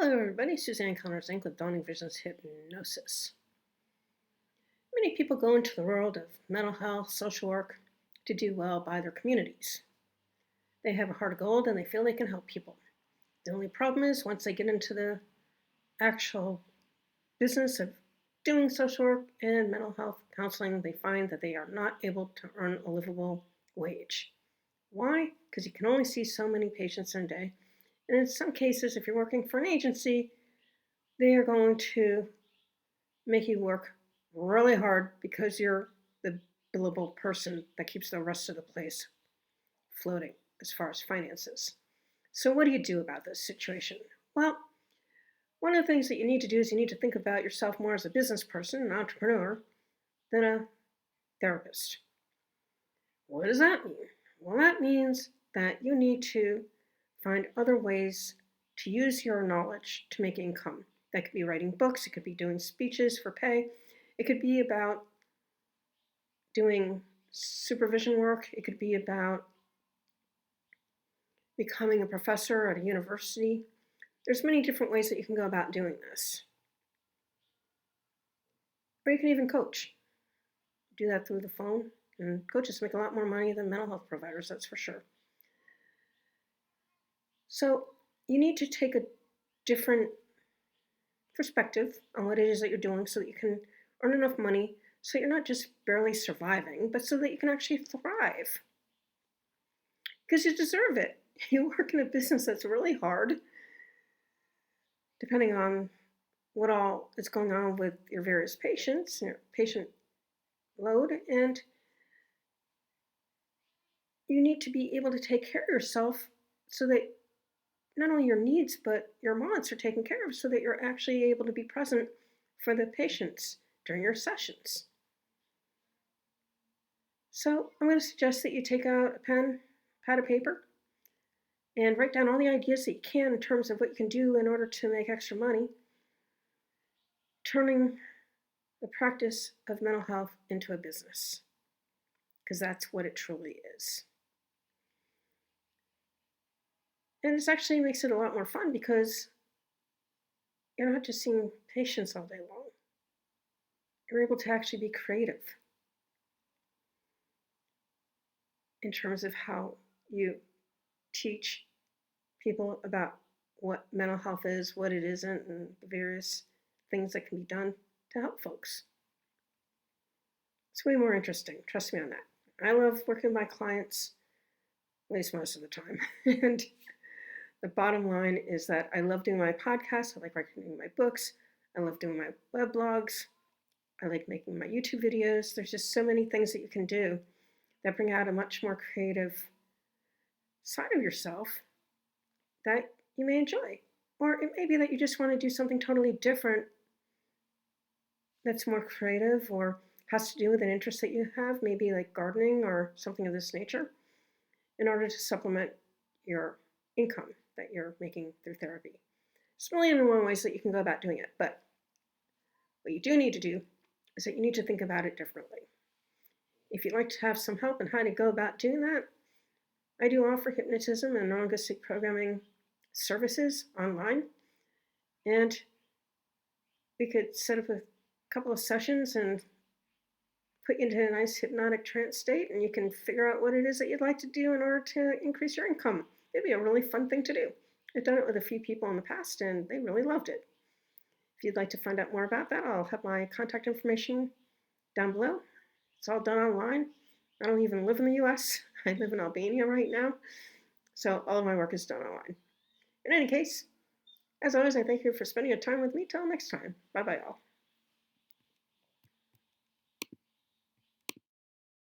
Hello, everybody. Suzanne Inc. with Dawning Visions Hypnosis. Many people go into the world of mental health, social work to do well by their communities. They have a heart of gold and they feel they can help people. The only problem is once they get into the actual business of doing social work and mental health counseling, they find that they are not able to earn a livable wage. Why? Because you can only see so many patients in a day. And in some cases, if you're working for an agency, they are going to make you work really hard because you're the billable person that keeps the rest of the place floating as far as finances. So what do you do about this situation? Well, one of the things that you need to do is you need to think about yourself more as a business person, an entrepreneur, than a therapist. What does that mean? Well, that means that you need to find other ways to use your knowledge to make income. That could be writing books, it could be doing speeches for pay, it could be about doing supervision work, it could be about becoming a professor at a university. There's many different ways that you can go about doing this. Or you can even coach. Do that through the phone, and coaches make a lot more money than mental health providers, that's for sure. So you need to take a different perspective on what it is that you're doing so that you can earn enough money so you're not just barely surviving, but so that you can actually thrive. Because you deserve it. You work in a business that's really hard, depending on what all is going on with your various patients, your patient load, and you need to be able to take care of yourself so that not only your needs, but your wants are taken care of so that you're actually able to be present for the patients during your sessions. So I'm going to suggest that you take out a pen, pad of paper, and write down all the ideas that you can in terms of what you can do in order to make extra money, turning the practice of mental health into a business, because that's what it truly is. And it actually makes it a lot more fun because you're not just seeing patients all day long. You're able to actually be creative in terms of how you teach people about what mental health is, what it isn't, and the various things that can be done to help folks. It's way more interesting, trust me on that. I love working with my clients, at least most of the time. And the bottom line is that I love doing my podcast, I like writing my books, I love doing my web blogs, I like making my YouTube videos. There's just so many things that you can do that bring out a much more creative side of yourself that you may enjoy. Or it may be that you just want to do something totally different that's more creative or has to do with an interest that you have, maybe like gardening or something of this nature, in order to supplement your income that you're making through therapy. There's a million and one ways that you can go about doing it, but what you do need to do is that you need to think about it differently. If you'd like to have some help in how to go about doing that, I do offer hypnotism and non-linguistic programming services online, and we could set up a couple of sessions and put you into a nice hypnotic trance state, and you can figure out what it is that you'd like to do in order to increase your income. It'd be a really fun thing to do. I've done it with a few people in the past, and they really loved it. If you'd like to find out more about that, I'll have my contact information down below. It's all done online. I don't even live in the US. I live in Albania right now. So all of my work is done online. In any case, as always, I thank you for spending your time with me. Till next time. Bye-bye all.